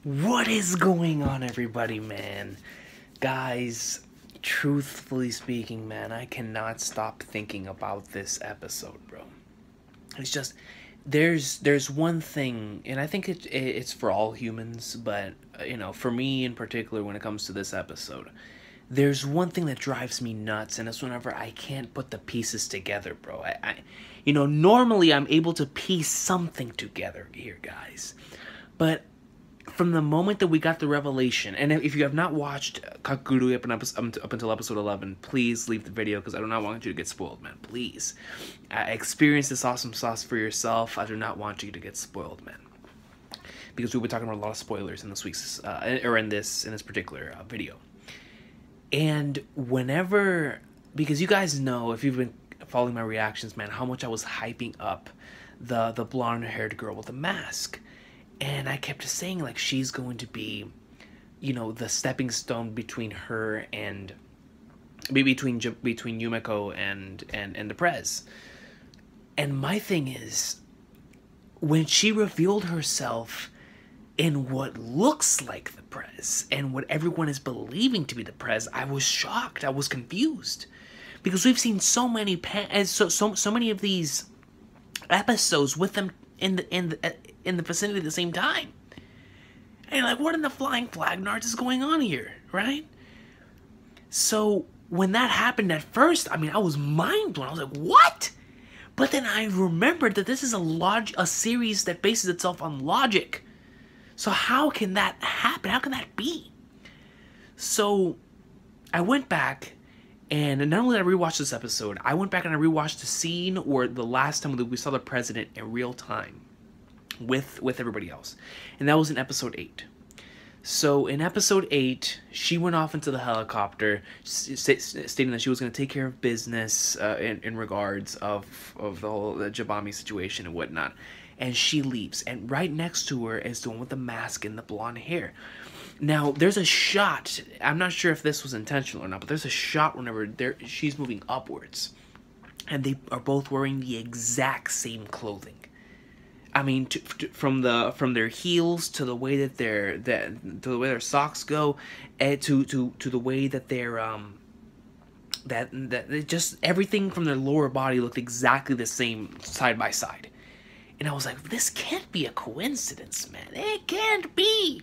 What is going on, everybody, man? Guys, truthfully speaking, man, I cannot stop thinking about this episode, bro. It's just, there's one thing, and I think it's for all humans, but, for me in particular, when it comes to this episode, there's one thing that drives me nuts, and it's whenever I can't put the pieces together, bro. Normally I'm able to piece something together here, guys, but from the moment that we got the revelation, and if you have not watched Kakegurui up until episode 11, please leave the video because I do not want you to get spoiled, man. Please. Experience this awesome sauce for yourself. I do not want you to get spoiled, man. Because we've been talking about a lot of spoilers in this week's, in this particular video. And whenever, because you guys know, if you've been following my reactions, man, how much I was hyping up the blonde-haired girl with the mask. And I kept saying, like, she's going to be, the stepping stone between her and, between Yumeko and the Prez. And my thing is, when she revealed herself in what looks like the Prez, and what everyone is believing to be the Prez, I was shocked, I was confused. Because we've seen so many, so many of these episodes with them in the vicinity at the same time. And you're like, what in the flying flag nards is going on here, right? So when that happened at first, I was mind blown. I was like, what? But then I remembered that this is a series that bases itself on logic. So how can that happen? How can that be? So I went back, and not only did I rewatch this episode, I went back and I rewatched the scene or the last time that we saw the president in real time with everybody else. And that was in episode 8. So in episode 8, she went off into the helicopter, stating that she was going to take care of business in regards of the whole Jabami situation and whatnot. And she leaves. And right next to her is the one with the mask and the blonde hair. Now, there's a shot, I'm not sure if this was intentional or not, but there's a shot whenever she's moving upwards. And they are both wearing the exact same clothing. From their heels to the way that their socks go, to the way that their just everything from their lower body looked exactly the same side by side. And I was like, this can't be a coincidence, man. It can't be.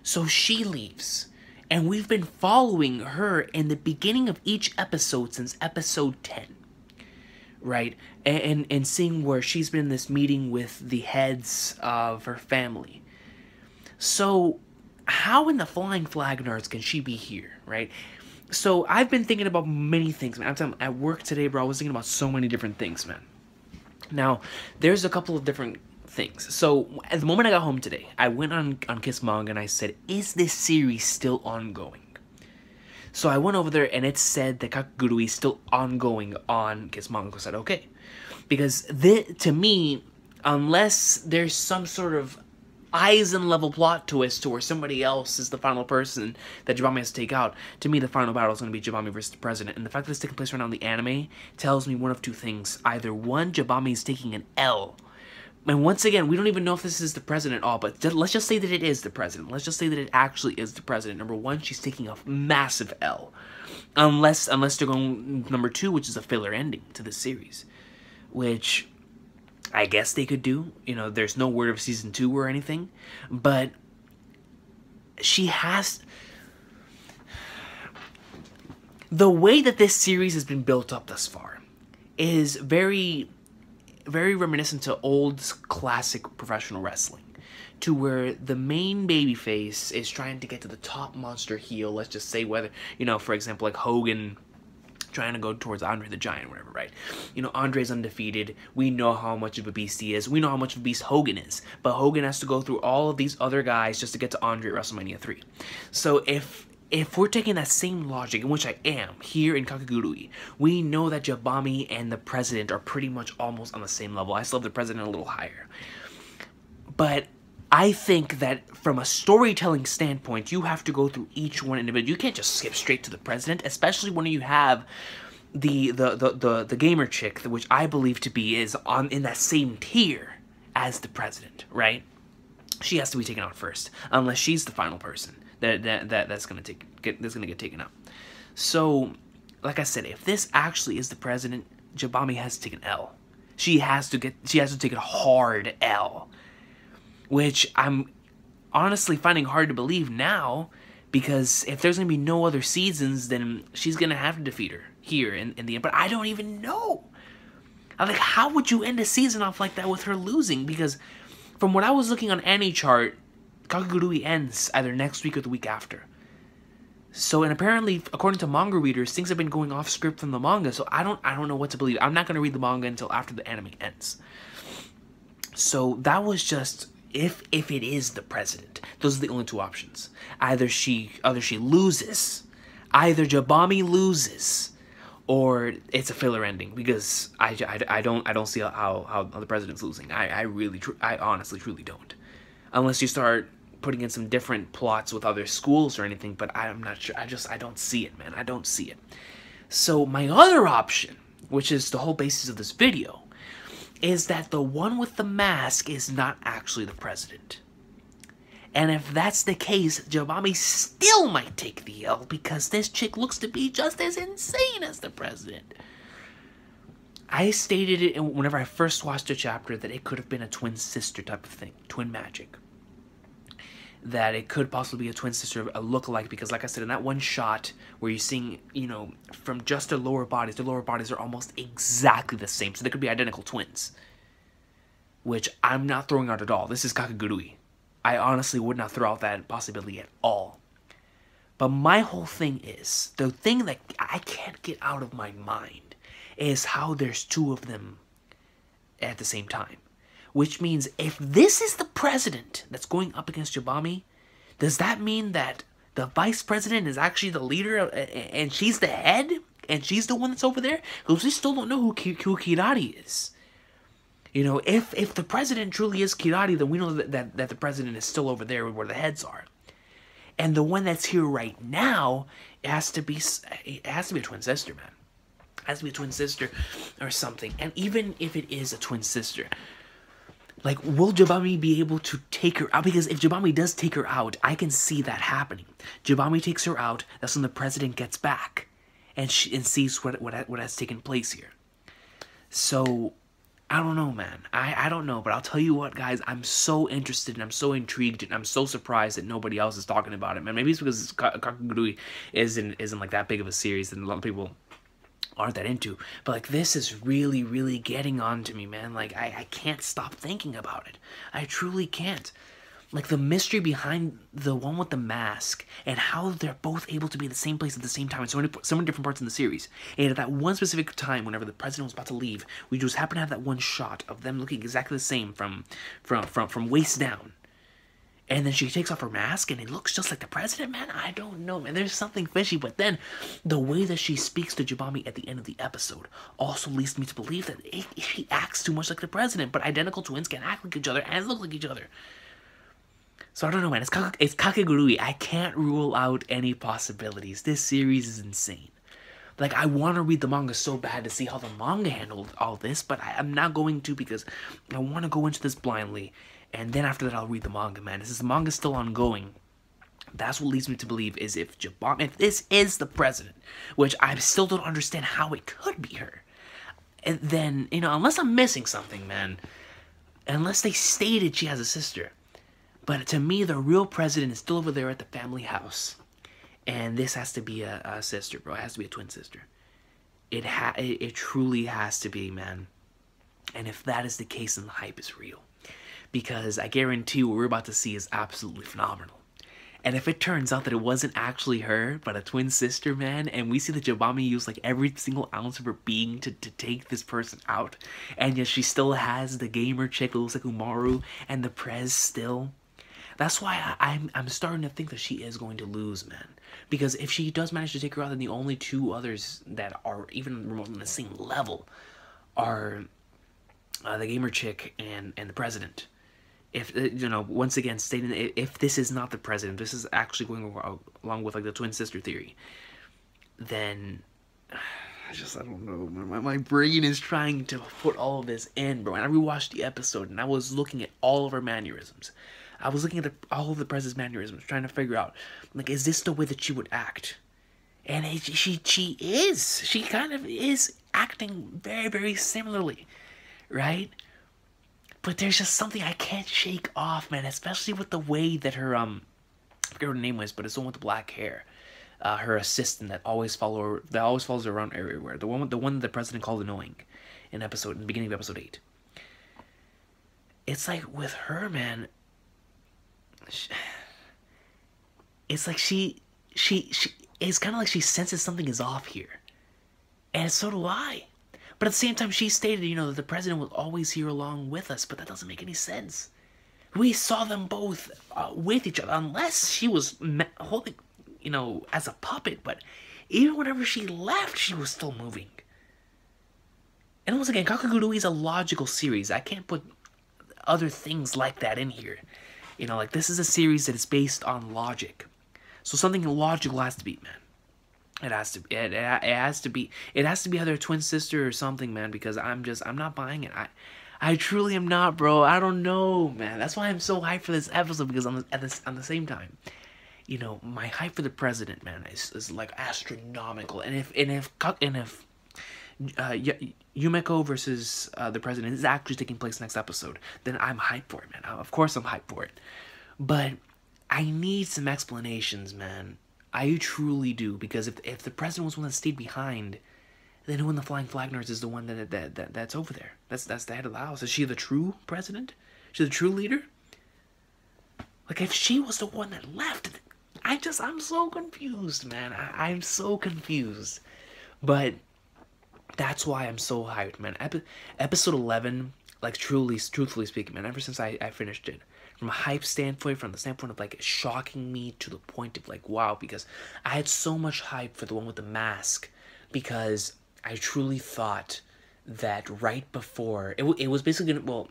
So she leaves, and we've been following her in the beginning of each episode since episode 10. Right, and seeing where she's been in this meeting with the heads of her family. So, how in the flying flag nerds can she be here, right? So, I've been thinking about many things, man. I'm telling you, at work today, bro, I was thinking about so many different things, man. Now, there's a couple of different things. So, at the moment I got home today, I went on Kiss Manga and I said, is this series still ongoing? So I went over there and it said that Kakegurui is still ongoing on Kiss Manga. I said, okay. Because to me, unless there's some sort of Eisen level plot twist to where somebody else is the final person that Jabami has to take out, to me the final battle is going to be Jabami versus the President. And the fact that it's taking place right now in the anime tells me one of two things. Either one, Jabami is taking an L. And once again, we don't even know if this is the president at all, but let's just say that it is the president. Let's just say that it actually is the president. Number one, she's taking a massive L. Unless they're going number 2, which is a filler ending to the series. Which I guess they could do. There's no word of season 2 or anything. But she has... The way that this series has been built up thus far is very reminiscent to old classic professional wrestling, to where the main babyface is trying to get to the top monster heel. Let's just say whether, for example, like Hogan trying to go towards Andre the Giant, whatever, right? Andre's undefeated. We know how much of a beast he is. We know how much of a beast Hogan is. But Hogan has to go through all of these other guys just to get to Andre at WrestleMania 3. So if we're taking that same logic, in which I am, here in Kakegurui, we know that Jabami and the president are pretty much almost on the same level. I still have the president a little higher. But I think that from a storytelling standpoint, you have to go through each one individually. You can't just skip straight to the president, especially when you have the gamer chick, which I believe to be in that same tier as the president, right? she has to be taken out first, unless she's the final person that's gonna get taken out. So, like I said, if this actually is the president, Jabami has to take an L. She has to take a hard L, which I'm honestly finding hard to believe now, because if there's gonna be no other seasons, then she's gonna have to defeat her here in the end. But I don't even know. I'm like, how would you end a season off like that with her losing? Because from what I was looking on any chart, Kakegurui ends either next week or the week after. So, and apparently, according to manga readers, things have been going off script from the manga. So I don't know what to believe. I'm not gonna read the manga until after the anime ends. So that was just, if it is the president, those are the only two options. Either she loses, either Jabami loses, or it's a filler ending, because I don't see how the president's losing. I honestly truly don't, unless you start putting in some different plots with other schools or anything. But I'm not sure. I don't see it, man. I don't see it. So my other option, which is the whole basis of this video, is that the one with the mask is not actually the president. And if that's the case, Jabami still might take the L, because this chick looks to be just as insane as the president. I stated it whenever I first watched the chapter that it could have been a twin sister type of thing, twin magic. That it could possibly be a twin sister, a look-alike, because like I said, in that one shot where you're seeing, from just their lower bodies are almost exactly the same. So they could be identical twins. Which I'm not throwing out at all. This is Kakegurui. I honestly would not throw out that possibility at all. But my whole thing is, the thing that I can't get out of my mind is how there's two of them at the same time. Which means, if this is the president that's going up against Jabami, does that mean that the vice president is actually the leader, and she's the head, and she's the one that's over there? Because we still don't know who Kirari is. If the president truly is Kirari, then we know that the president is still over there where the heads are. And the one that's here right now, it has to be a twin sister, man. It has to be a twin sister or something. And even if it is a twin sister, like, will Jabami be able to take her out? Because if Jabami does take her out, I can see that happening. Jabami takes her out, that's when the president gets back and sees what has taken place here. So, I don't know, man. I don't know, but I'll tell you what, guys. I'm so interested and I'm so intrigued and I'm so surprised that nobody else is talking about it, man. Maybe it's because Kakegurui isn't like that big of a series and a lot of people aren't that into. But like, this is really, really getting on to me, man. Like, I can't stop thinking about it. I truly can't. Like, the mystery behind the one with the mask and how they're both able to be in the same place at the same time in so many different parts in the series. And at that one specific time, whenever the president was about to leave, we just happen to have that one shot of them looking exactly the same from waist down. And then she takes off her mask and it looks just like the president, man. I don't know, man. There's something fishy. But then the way that she speaks to Jabami at the end of the episode also leads me to believe that she acts too much like the president. But identical twins can act like each other and look like each other. So I don't know, man. It's Kakegurui. I can't rule out any possibilities. This series is insane. Like, I want to read the manga so bad to see how the manga handled all this, but I'm not going to, because I want to go into this blindly, and then after that I'll read the manga, man. Since the manga's still ongoing, that's what leads me to believe is if this is the president, which I still don't understand how it could be her, and then, unless I'm missing something, man, unless they stated she has a sister. But to me, the real president is still over there at the family house. And this has to be a sister, bro. It has to be a twin sister. It truly has to be, man. And if that is the case, then the hype is real. Because I guarantee what we're about to see is absolutely phenomenal. And if it turns out that it wasn't actually her, but a twin sister, man, and we see that Jabami used like every single ounce of her being to take this person out, and yet she still has the gamer chick who looks like Umaru, and the prez still... That's why I'm starting to think that she is going to lose, man. Because if she does manage to take her out, then the only two others that are even remotely on the same level are the gamer chick and the president. If, once again, stating that if this is not the president, this is actually going along with like the twin sister theory, then... I don't know, my brain is trying to put all of this in, bro. And I rewatched the episode and I was looking at all of her mannerisms. I was looking at all of the president's mannerisms, trying to figure out, like, is this the way that she would act? And she is. She kind of is acting very, very similarly, right? But there's just something I can't shake off, man. Especially with the way that her I forget what her name was, but it's the one with the black hair. Her assistant that always follows her around everywhere. The one that the president called annoying, in the beginning of episode 8. It's like with her, man. It's like she it's kind of like she senses something is off here, and so do I. But at the same time, she stated, that the president was always here along with us, but that doesn't make any sense. We saw them both with each other, unless she was holding, as a puppet. But even whenever she left, she was still moving. And once again, Kakegurui is a logical series. I can't put other things like that in here. Like, this is a series that is based on logic. So something logical has to be, man. It has to be either a twin sister or something, man, because I'm not buying it. I truly am not, bro. I don't know, man. That's why I'm so hyped for this episode, because on the same time, my hype for the president, man, is like astronomical. And if Yumeko versus the president is actually taking place next episode, then I'm hyped for it, man. Of course I'm hyped for it. But I need some explanations, man. I truly do, because if the president was one that stayed behind, then who in the Flying Flag Nurse is the one that's over there? That's the head of the house. Is she the true president? Is she the true leader? Like, if she was the one that left, I'm so confused, man. I'm so confused. But that's why I'm so hyped, man. Episode 11, like, truthfully speaking, man, ever since I finished it, from a hype standpoint, from the standpoint of, like, shocking me to the point of, like, wow, because I had so much hype for the one with the mask, because I truly thought that right before, it was basically gonna, well,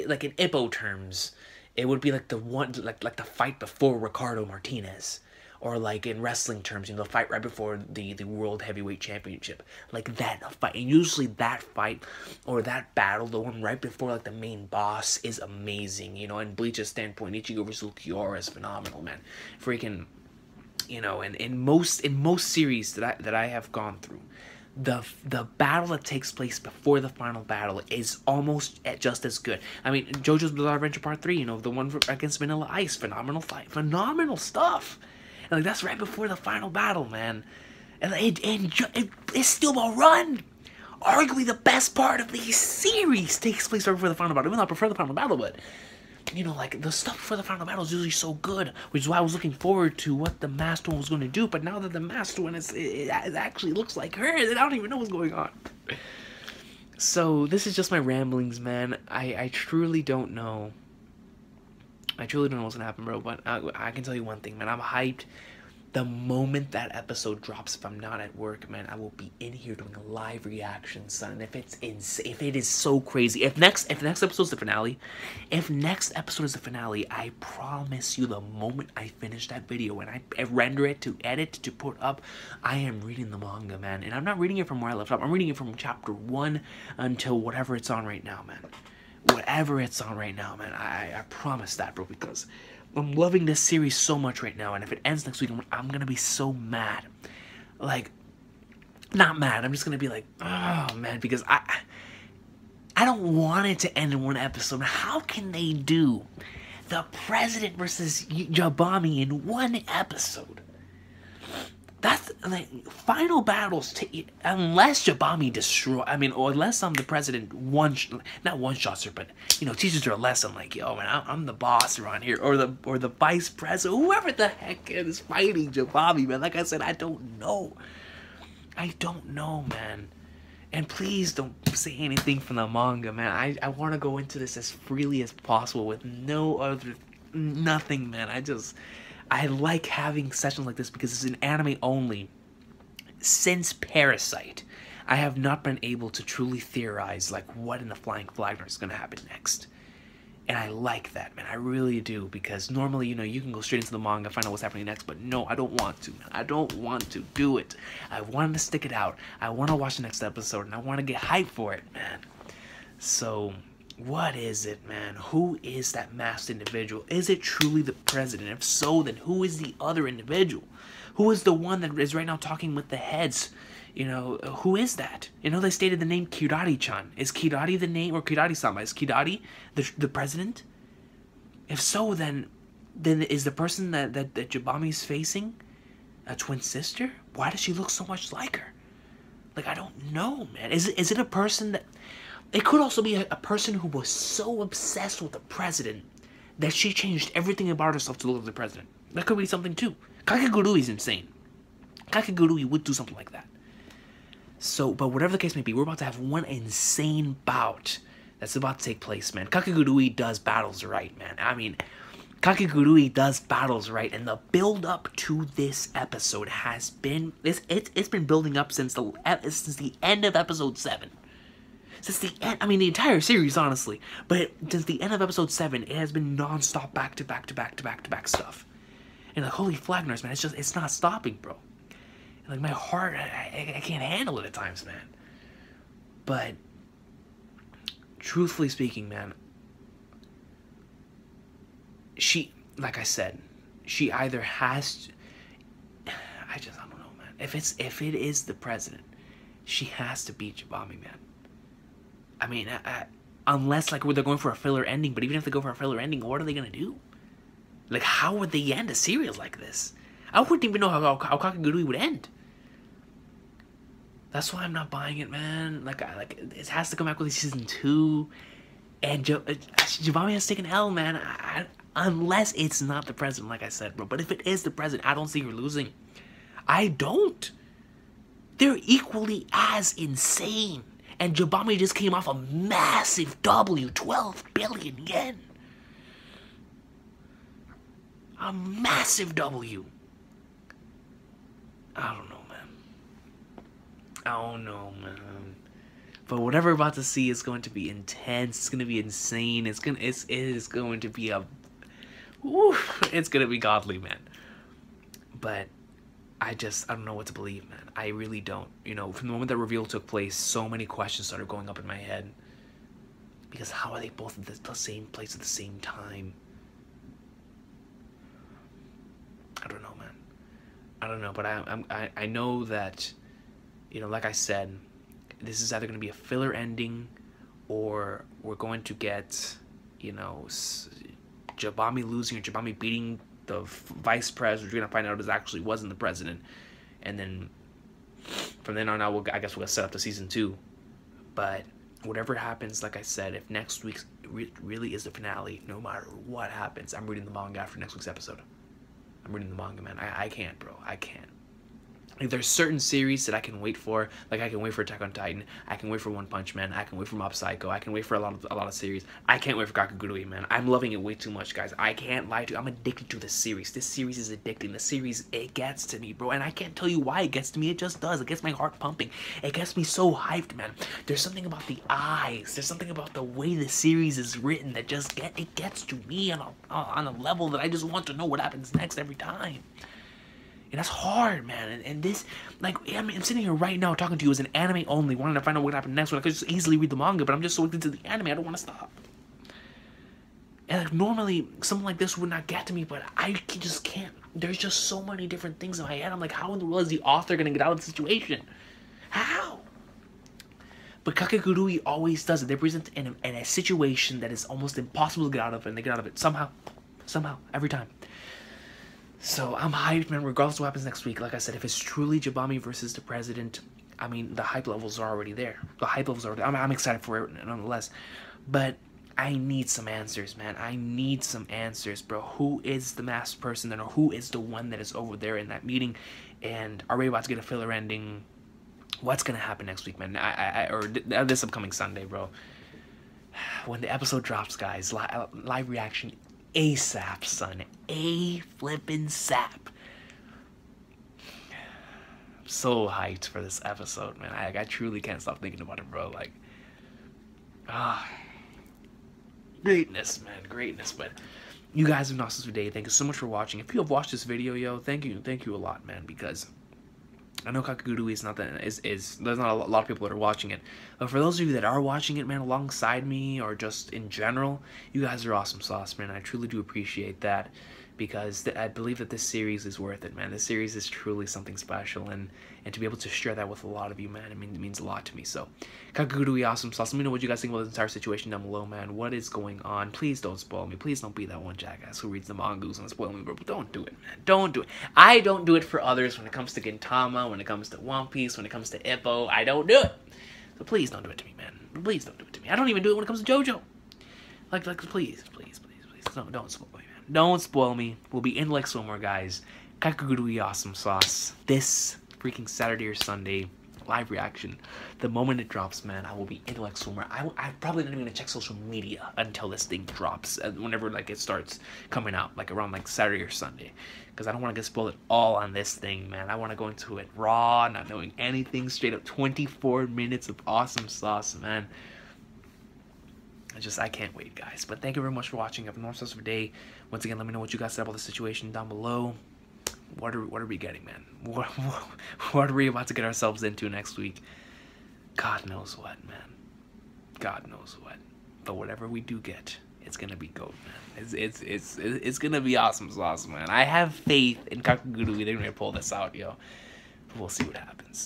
like, in Ippo terms, it would be like the one, like the fight before Ricardo Martinez. Or, like, in wrestling terms, the fight right before the World Heavyweight Championship. Like, that fight. And usually that fight, or that battle, the one right before, like, the main boss, is amazing. And Bleach's standpoint, Ichigo versus Kiora is phenomenal, man. Freaking, and in most series that I have gone through, the battle that takes place before the final battle is almost just as good. I mean, JoJo's Bizarre Adventure Part 3, the one against Vanilla Ice, phenomenal fight, phenomenal stuff. And, like, that's right before the final battle, man. And it's still a run. Arguably the best part of the series takes place right before the final battle. Even though I prefer the final battle, but, like, the stuff before the final battle is usually so good. Which is why I was looking forward to what the masked one was going to do. But now that the masked one it actually looks like her, I don't even know what's going on. So, this is just my ramblings, man. I truly don't know. I truly don't know what's gonna happen, bro, but I can tell you one thing, man. I'm hyped. The moment that episode drops, if I'm not at work, man, I will be in here doing a live reaction, son. And if it is so crazy, if next episode's the finale, I promise you, the moment I finish that video and I render it, to edit, to put up, I am reading the manga, man. And I'm not reading it from where I left off. I'm reading it from chapter 1 until whatever it's on right now, man. Whatever it's on right now, man. I promise that, bro, because I'm loving this series so much right now, and if it ends next week, I'm gonna be so mad. Like, not mad, I'm just gonna be like, oh, man, because I don't want it to end in one episode. How can they do the president versus Jabami in one episode? That's, like, final battles, unless Jabami or unless I'm the president not one-shots her, but, teaches her a lesson, like, yo, man, I'm the boss around here, or the vice president, whoever the heck is fighting Jabami, man. Like I said, I don't know, man. And please don't say anything from the manga, man. I want to go into this as freely as possible with nothing, man. I like having sessions like this because it's an anime only. Since Parasite, I have not been able to truly theorize, like, what in the Flying Flag Nurse is going to happen next. And I like that, man. I really do, because normally, you can go straight into the manga, find out what's happening next, but no, I don't want to, man. I don't want to do it. I want to stick it out. I want to watch the next episode, and I want to get hyped for it, man. So, What is it, man? Who is that masked individual? Is it truly the president? If so, then who is the other individual? Who is the one that is right now talking with the heads? You know, who is that? You know, they stated the name Kirari-chan. Is Kirari the name, or Kirari-sama? Is Kirari the president? If so, then is the person that Jabami is facing a twin sister? Why does she look so much like her? Like, I don't know, man. Is it a person that... It could also be a person who was so obsessed with the president that she changed everything about herself to look like the president. That could be something too. Kakegurui is insane. Kakegurui would do something like that. So, but whatever the case may be, we're about to have one insane bout that's about to take place, man. Kakegurui does battles right, man. I mean, Kakegurui does battles right, and the build up to this episode has been it's been building up since the end of episode 7. Since the end, I mean the entire series, honestly, but since the end of episode 7, it has been non-stop back to back stuff. And like, holy flagners, man, it's not stopping, bro. And like, my heart, I can't handle it at times, man. But truthfully speaking, man, she, like I said, she either has I don't know, man. If it is the president, she has to beat Jabami, man. I mean, unless, like, they're going for a filler ending, but even if they go for a filler ending, what are they going to do? Like, how would they end a series like this? I wouldn't even know how Kakegurui would end. That's why I'm not buying it, man. Like, it has to come back with season 2, and Jabami has taken L, man. Unless it's not the president, like I said, bro. But if it is the president, I don't see her losing. I don't. They're equally as insane. And Jabami just came off a massive W, 12 billion yen. A massive W. I don't know, man. I don't know, man. But whatever we're about to see is going to be intense. It's going to be insane. It is going to be it's going to be godly, man. But I don't know what to believe, man. I really don't. You know, from the moment that reveal took place, so many questions started going up in my head. Because how are they both at the same place at the same time? I don't know, man. I don't know, but I know that, you know, like I said, this is either going to be a filler ending, or we're going to get, you know, Jabami losing or Jabami beating the vice president, which we're gonna find out actually wasn't the president, and then from then on out, I guess we'll set up the season 2. But whatever happens, like I said, if next week's really is the finale, no matter what happens, I'm reading the manga after next week's episode. I'm reading the manga, man. I can't, bro. I can't. Like, there's certain series that I can wait for. Like, I can wait for Attack on Titan. I can wait for One Punch Man. I can wait for Mob Psycho. I can wait for a lot of series. I can't wait for Kakegurui, man. I'm loving it way too much, guys. I can't lie to you. I'm addicted to this series. This series is addicting. The series, it gets to me, bro. And I can't tell you why it gets to me. It just does. It gets my heart pumping. It gets me so hyped, man. There's something about the eyes. There's something about the way the series is written that just gets to me on a level that I just want to know what happens next every time. And that's hard, man. And this, like, I mean, I'm sitting here right now talking to you as an anime only, wanting to find out what happened next. When I could just easily read the manga, but I'm just so addicted to the anime, I don't want to stop. And like, normally, something like this would not get to me, but I just can't. There's just so many different things in my head. I'm like, how in the world is the author going to get out of the situation? How? But Kakegurui always does it. They present in a situation that is almost impossible to get out of, and they get out of it somehow, every time. So I'm hyped, man, regardless of what happens next week. Like I said, if it's truly Jabami versus the president, I mean, the hype levels are already there. The hype levels are already there. I'm excited for it nonetheless. But I need some answers, man. I need some answers, bro. Who is the masked person then, or who is the one that is over there in that meeting? And are we about to get a filler ending? What's going to happen next week, man? Or this upcoming Sunday, bro. When the episode drops, guys, live reaction ASAP, son. A-flippin' sap. I'm so hyped for this episode, man. I truly can't stop thinking about it, bro. Like, greatness, man. Greatness. But you guys have Gnosis today. Thank you so much for watching. If you have watched this video, yo, thank you a lot, man, because I know Kakegurui is not that is there's not a lot of people that are watching it, but for those of you that are watching it, man, alongside me or just in general, you guys are awesome sauce, man. I truly do appreciate that, because I believe that this series is worth it, man. This series is truly something special, and to be able to share that with a lot of you, man, it means a lot to me. So, Kakegurui, awesome sauce. Let me know what you guys think about this entire situation down below, man. What is going on? Please don't spoil me. Please don't be that one jackass who reads the mangas and spoil me, bro. Don't do it, man. Don't do it. I don't do it for others when it comes to Gintama, when it comes to One Piece, when it comes to Ippo. I don't do it. So please don't do it to me, man. Please don't do it to me. I don't even do it when it comes to JoJo. Like, please. No, don't spoil me, man. Don't spoil me. We'll be in like swimwear, guys. Kakegurui, awesome sauce. This freaking Saturday or Sunday live reaction. The moment it drops, man, I will be in like swimwear. I'm probably not even gonna check social media until this thing drops. Whenever like it starts coming out, like around like Saturday or Sunday, because I don't want to get spoiled at all on this thing, man. I want to go into it raw, not knowing anything. Straight up 24 minutes of awesome sauce, man. I can't wait, guys. But thank you very much for watching. Have a normal sauce of a day. Once again, let me know what you guys said about the situation down below. What are we getting, man? What are we about to get ourselves into next week? God knows what, man. God knows what. But whatever we do get, it's gonna be gold, man. It's gonna be awesome sauce, man. I have faith in Kakegurui. They're gonna pull this out, yo. But we'll see what happens.